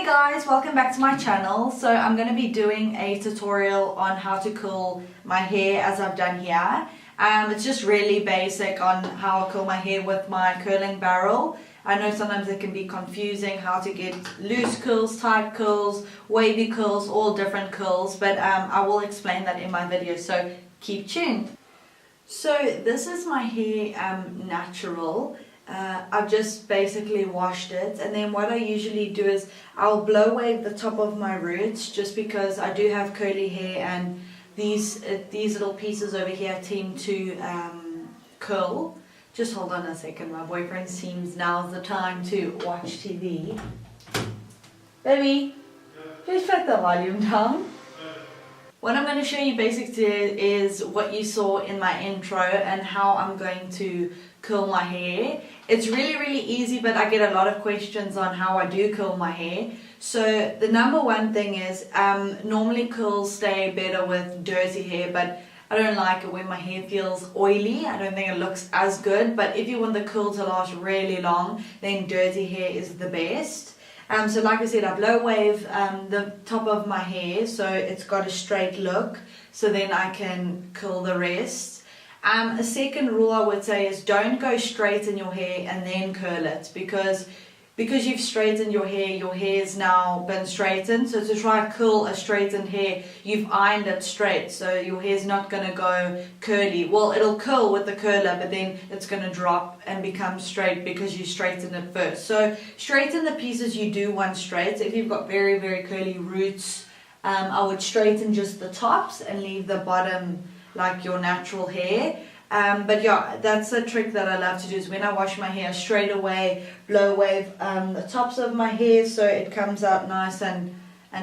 guys, welcome back to my channel. So I'm going to be doing a tutorial on how to curl my hair as I've done here. It's just really basic on how I curl my hair with my curling barrel. I know sometimes it can be confusing how to get loose curls, tight curls, wavy curls, all different curls, but I will explain that in my video, so keep tuned. So this is my hair natural. I've just basically washed it, and then what I usually do is I'll blow wave the top of my roots, just because I do have curly hair and these little pieces over here tend to curl. Just hold on a second, my boyfriend seems now's the time to watch TV. Baby, please put the volume down. What I'm going to show you basically is what you saw in my intro and how I'm going to curl my hair. It's really easy, but I get a lot of questions on how I do curl my hair. So the number one thing is normally curls stay better with dirty hair, but I don't like it when my hair feels oily. I don't think it looks as good, but if you want the curl to last really long, then dirty hair is the best. So like I said, I blow wave the top of my hair so it's got a straight look, so then I can curl the rest. A second rule I would say is don't go straight in your hair and then curl it, because you've straightened your hair's now been straightened. So to try curl a straightened hair, you've ironed it straight, so your hair's not going to go curly. Well, it'll curl with the curler, but then it's going to drop and become straight because you straightened it first. So straighten the pieces you do want straight. So if you've got very curly roots, I would straighten just the tops and leave the bottom like your natural hair. But yeah, that's a trick that I love to do, is when I wash my hair straight away, blow wave the tops of my hair so it comes out nice and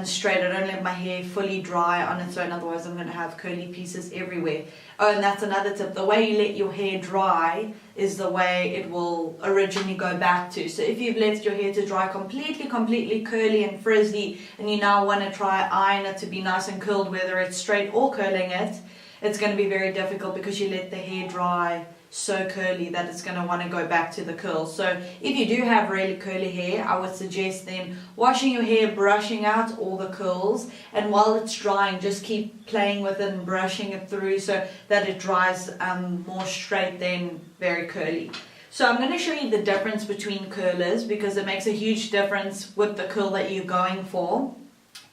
straight. I don't let my hair fully dry on its own, otherwise I'm going to have curly pieces everywhere. Oh, and that's another tip, the way you let your hair dry is the way it will originally go back to. So if you've left your hair to dry completely curly and frizzy, and you now want to try iron it to be nice and curled, whether it's straight or curling it, it's going to be very difficult because you let the hair dry so curly that it's going to want to go back to the curls. So if you do have really curly hair, I would suggest then washing your hair, brushing out all the curls, and while it's drying, just keep playing with it and brushing it through so that it dries more straight than very curly. So I'm going to show you the difference between curlers, because it makes a huge difference with the curl that you're going for.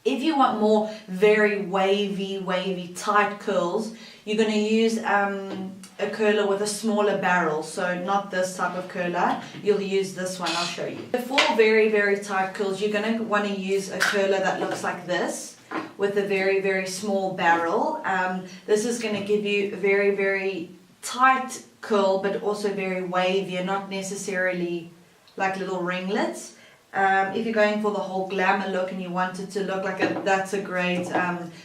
If you want more very wavy, tight curls, you're going to use a curler with a smaller barrel. So not this type of curler, you'll use this one, I'll show you. For very tight curls, you're going to want to use a curler that looks like this, with a very small barrel. This is going to give you a very tight curl, but also very wavy, and not necessarily like little ringlets. If you're going for the whole glamour look and you want it to look like that's a great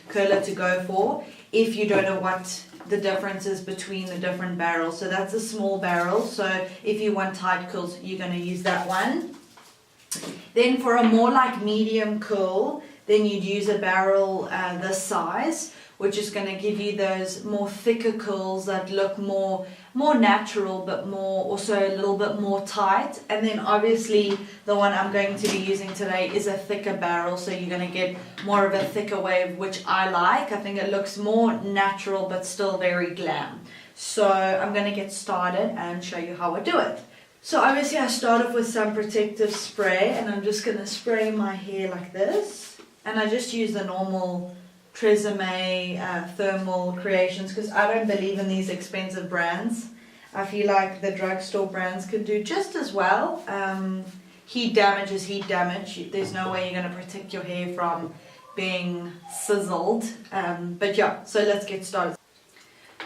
curler to go for, if you don't know what the difference is between the different barrels. So that's a small barrel, so if you want tight curls, you're going to use that one. Then for a more like medium curl, then you'd use a barrel this size, which is going to give you those more thicker curls that look more natural, but also a little bit more tight. And then obviously the one I'm going to be using today is a thicker barrel, so you're going to get more of a thicker wave, which I like. I think it looks more natural but still very glam. So I'm going to get started and show you how I do it. So obviously I start off with some protective spray, and I'm just going to spray my hair like this, and I just use the normal Tresemme Thermal Creations, because I don't believe in these expensive brands. I feel like the drugstore brands can do just as well. Heat damage is heat damage. There's no way you're going to protect your hair from being sizzled. But yeah, so let's get started.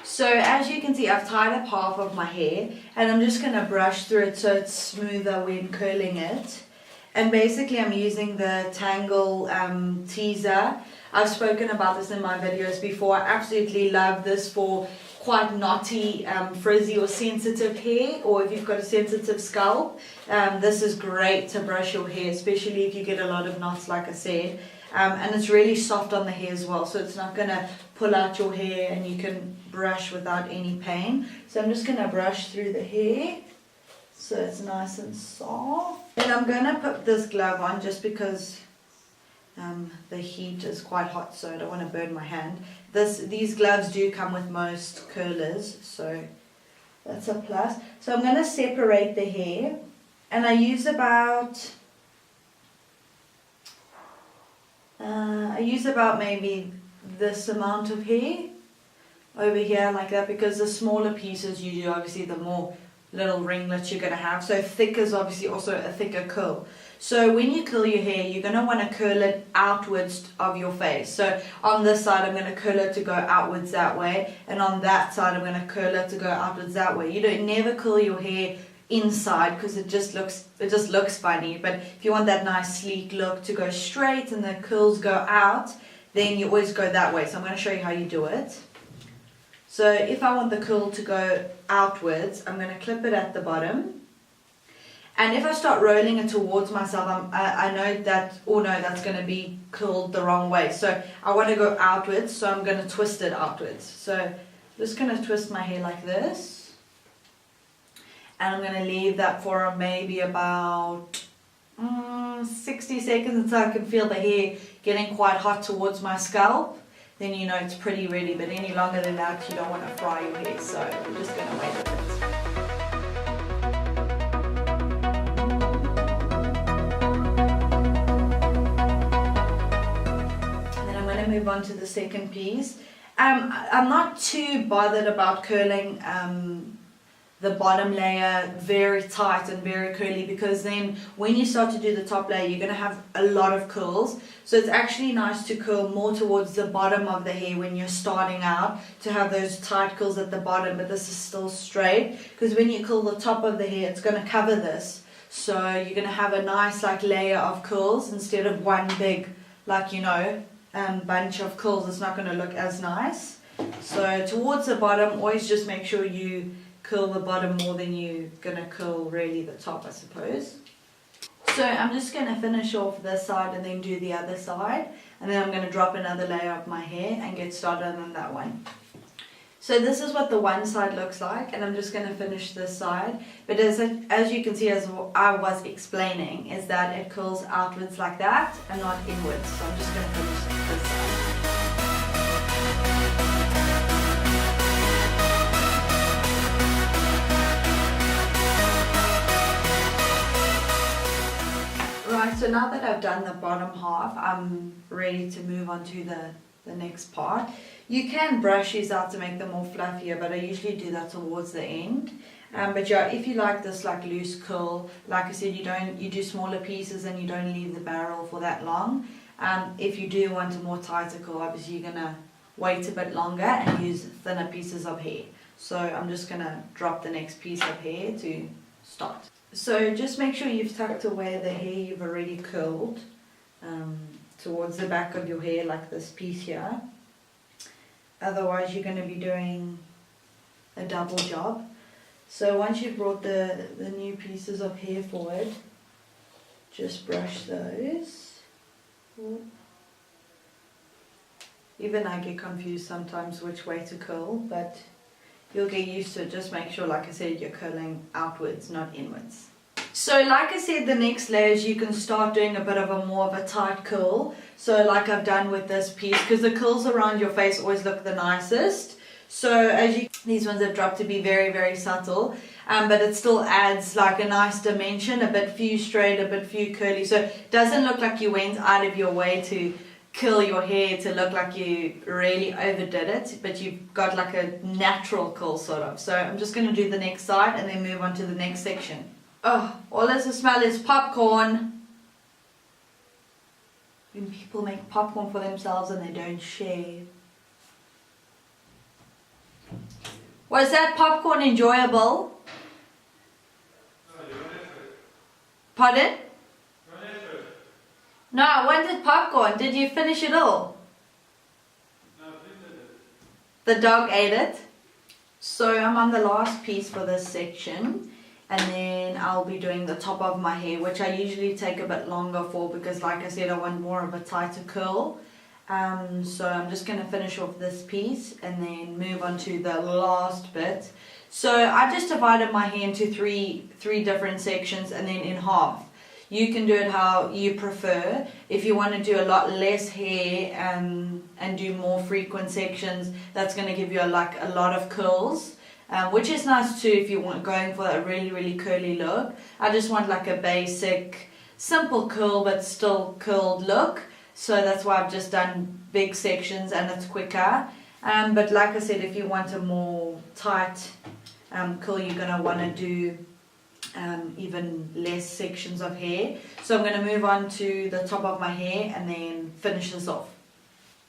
So as you can see, I've tied up half of my hair, and I'm just going to brush through it so it's smoother when curling it. And basically I'm using the Tangle Teaser. I've spoken about this in my videos before. I absolutely love this for quite knotty, frizzy or sensitive hair, or if you've got a sensitive scalp. This is great to brush your hair, especially if you get a lot of knots, like I said. And it's really soft on the hair as well, so it's not going to pull out your hair, and you can brush without any pain. So I'm just going to brush through the hair so it's nice and soft. And I'm going to put this glove on just because The heat is quite hot, so I don't want to burn my hand. These gloves do come with most curlers, so that's a plus. So I'm going to separate the hair, and I use about maybe this amount of hair over here, like that, because the smaller pieces you do, obviously the more little ringlets you're going to have. So thick is obviously also a thicker curl. So when you curl your hair, you're going to want to curl it outwards of your face. So on this side I'm going to curl it to go outwards that way, and on that side I'm going to curl it to go outwards that way. You don't never curl your hair inside because it just looks funny. But if you want that nice sleek look to go straight and the curls go out, then you always go that way. So I'm going to show you how you do it. So if I want the curl to go outwards, I'm going to clip it at the bottom. And if I start rolling it towards myself, I know that, oh no, that's going to be curled the wrong way. So I want to go outwards, so I'm going to twist it outwards. So I'm just going to twist my hair like this. And I'm going to leave that for maybe about 60 seconds until I can feel the hair getting quite hot towards my scalp. Then you know it's pretty ready, but any longer than that you don't want to fry your hair, so I'm just going to wait a bit. And then I'm going to move on to the second piece. I'm not too bothered about curling the bottom layer very tight and very curly, because then when you start to do the top layer you're going to have a lot of curls. So it's actually nice to curl more towards the bottom of the hair when you're starting out, to have those tight curls at the bottom, but this is still straight, because when you curl the top of the hair it's going to cover this, so you're going to have a nice like layer of curls instead of one big like bunch of curls. It's not going to look as nice. So towards the bottom, always just make sure you curl the bottom more than you're going to curl really the top, I suppose. So I'm just going to finish off this side and then do the other side, and then I'm going to drop another layer of my hair and get started on that one. So this is what the one side looks like, and I'm just going to finish this side. But as you can see, as I was explaining, is that it curls outwards like that and not inwards. So I'm just going to finish this side. Right, so now that I've done the bottom half, I'm ready to move on to the next part. You can brush these out to make them more fluffier, but I usually do that towards the end. But yeah, if you like this like loose curl, like I said, you do smaller pieces and you don't leave the barrel for that long. If you do want a more tighter curl, obviously you're gonna wait a bit longer and use thinner pieces of hair. So I'm just gonna drop the next piece of hair to start. So just make sure you've tucked away the hair you've already curled towards the back of your hair, like this piece here. Otherwise you're going to be doing a double job. So once you've brought the new pieces of hair forward, just brush those. Even I get confused sometimes which way to curl, but you'll get used to it. Just make sure, like I said, you're curling outwards, not inwards. So like I said, the next layers you can start doing a bit of a more of a tight curl. So like I've done with this piece, because the curls around your face always look the nicest. So these ones have dropped to be very, very subtle, but it still adds like a nice dimension, a bit few straight, a bit few curly. So it doesn't look like you went out of your way to curl your hair to look like you really overdid it, but you've got like a natural curl sort of. So I'm just going to do the next side and then move on to the next section. Oh, all there's a smell is popcorn. When people make popcorn for themselves and they don't share. Was that popcorn enjoyable? Pardon? No, I wanted popcorn. Did you finish it all? No, I did it. The dog ate it. So I'm on the last piece for this section, and then I'll be doing the top of my hair, which I usually take a bit longer for, because like I said, I want more of a tighter curl. So I'm just going to finish off this piece and then move on to the last bit. So I just divided my hair into three different sections and then in half. You can do it how you prefer. If you want to do a lot less hair and do more frequent sections, that's going to give you a lot of curls, which is nice too if you want going for a really curly look. I just want like a basic, simple curl but still curled look. So that's why I've just done big sections and it's quicker. But like I said, if you want a more tight curl, you're going to want to do even less sections of hair. So I'm going to move on to the top of my hair and then finish this off.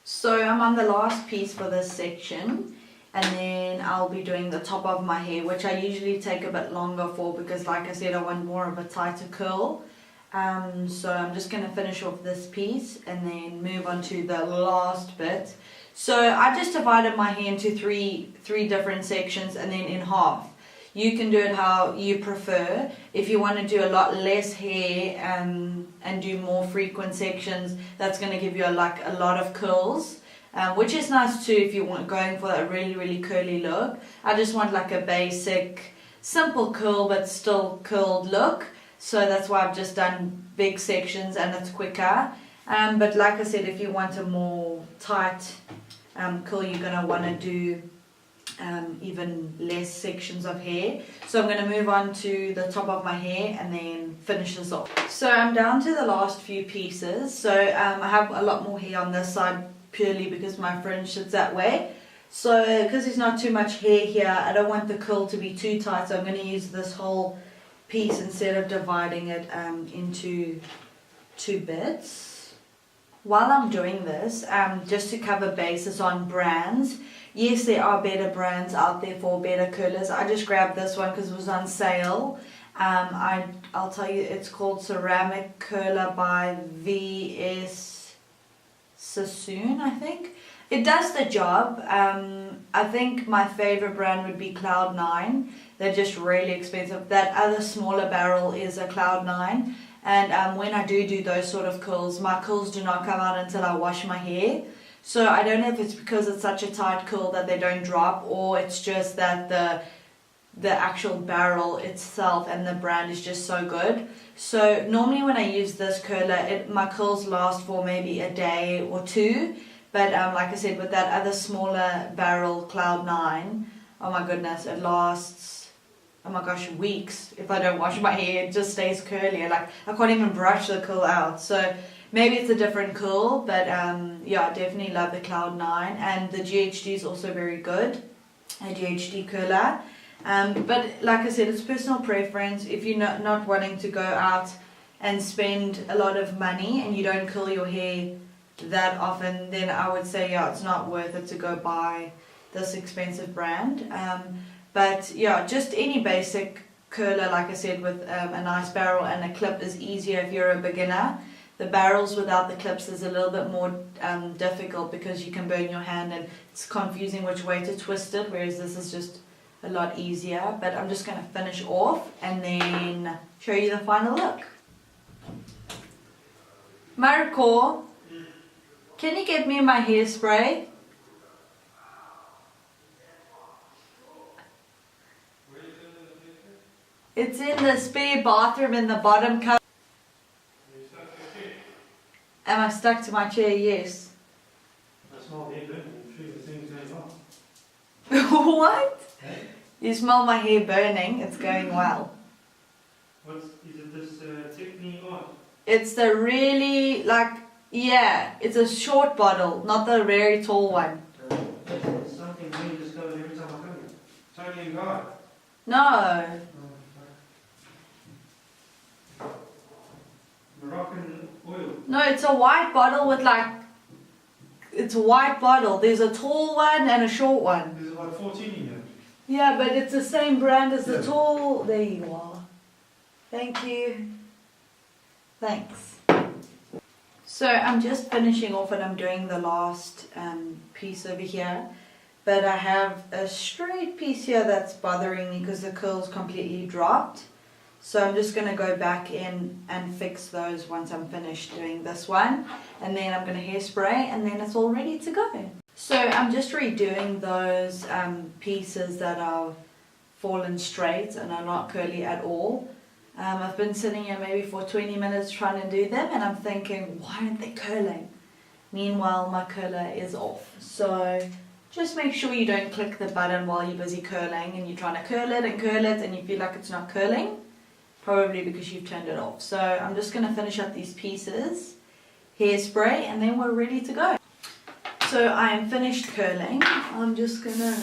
So I'm on the last piece for this section, and then I'll be doing the top of my hair, which I usually take a bit longer for because like I said, I want more of a tighter curl. So I'm just going to finish off this piece and then move on to the last bit. So I just divided my hair into three different sections and then in half. You can do it how you prefer. If you want to do a lot less hair and do more frequent sections, that's going to give you a lot of curls, which is nice too if you want going for a really curly look. I just want like a basic, simple curl but still curled look. So that's why I've just done big sections and it's quicker. But like I said, if you want a more tight curl, you're going to want to do even less sections of hair. So I'm going to move on to the top of my hair and then finish this off. So I'm down to the last few pieces. So I have a lot more hair on this side purely because my fringe sits that way. So because there's not too much hair here, I don't want the curl to be too tight, so I'm going to use this whole piece instead of dividing it into two bits. While I'm doing this, just to cover bases on brands, yes, there are better brands out there for better curlers. I just grabbed this one because it was on sale. I'll tell you, it's called Ceramic Curler by VS Sassoon, I think. It does the job. I think my favorite brand would be Cloud9. They're just really expensive. That other smaller barrel is a Cloud9. And when I do those sort of curls, my curls do not come out until I wash my hair. So I don't know if it's because it's such a tight curl that they don't drop, or it's just that the actual barrel itself and the brand is just so good. So normally when I use this curler, my curls last for maybe a day or two. But like I said, with that other smaller barrel Cloud9, oh my goodness, it lasts, oh my gosh, weeks. If I don't wash my hair, it just stays curly. Like I can't even brush the curl out. So maybe it's a different curl, but yeah, I definitely love the Cloud9. And the GHD is also very good, a GHD curler. But like I said, it's personal preference. If you're not wanting to go out and spend a lot of money and you don't curl your hair that often, then I would say, yeah, it's not worth it to go buy this expensive brand. But yeah, just any basic curler, like I said, with a nice barrel and a clip is easier if you're a beginner. The barrels without the clips is a little bit more difficult because you can burn your hand and it's confusing which way to twist it, whereas this is just a lot easier. But I'm just going to finish off and then show you the final look. Marco, can you get me my hairspray? It's in the spare bathroom in the bottom cupboard. Am I stuck to my chair? Yes. I smell hair burning. I'm sure the thing's going on. What? Hey? You smell my hair burning. It's going well. Is it this technique on? It's the really, yeah, it's a short bottle, not the very tall one. It's something new discovered every time I come here. Tony and Guy. No. Moroccan oil. No, it's a white bottle with it's a white bottle. There's a tall one and a short one. There's about 14 in here. Yeah, but it's the same brand as the Yeah. tall. There you are. Thank you. Thanks. So I'm just finishing off and I'm doing the last piece over here. But I have a straight piece here that's bothering me because the curl's completely dropped. So I'm just going to go back in and fix those once I'm finished doing this one. And then I'm going to hairspray and then it's all ready to go. So I'm just redoing those pieces that are fallen straight and are not curly at all. I've been sitting here maybe for 20 minutes trying to do them, and I'm thinking, why aren't they curling? Meanwhile, my curler is off. So just make sure you don't click the button while you're busy curling and you're trying to curl it and you feel like it's not curling. Probably because you've turned it off. So I'm just going to finish up these pieces, hairspray, and then we're ready to go. So I am finished curling. I'm just going to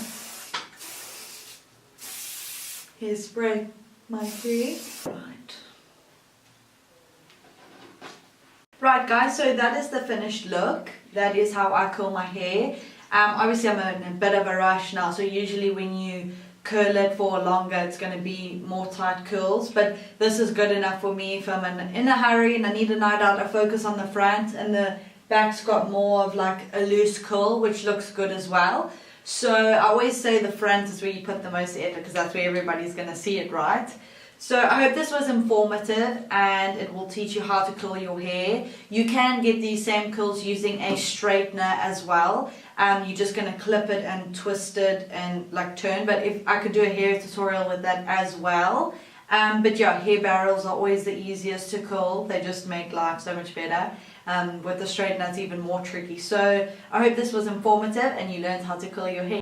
hairspray my hair. Right guys, so that is the finished look. That is how I curl my hair. Obviously I'm in a bit of a rush now, so usually when you curl it for longer it's going to be more tight curls, but this is good enough for me. If I'm in a hurry and I need a night out, I focus on the front, and the back's got more of like a loose curl, which looks good as well. So I always say the front is where you put the most effort, because that's where everybody's going to see it, right? So I hope this was informative and it will teach you how to curl your hair. You can get these same curls using a straightener as well. You're just going to clip it and twist it and like turn, but if I could do a hair tutorial with that as well. But yeah, hair barrels are always the easiest to curl. They just make life so much better. With the straightener it's even more tricky. So I hope this was informative and you learned how to curl your hair.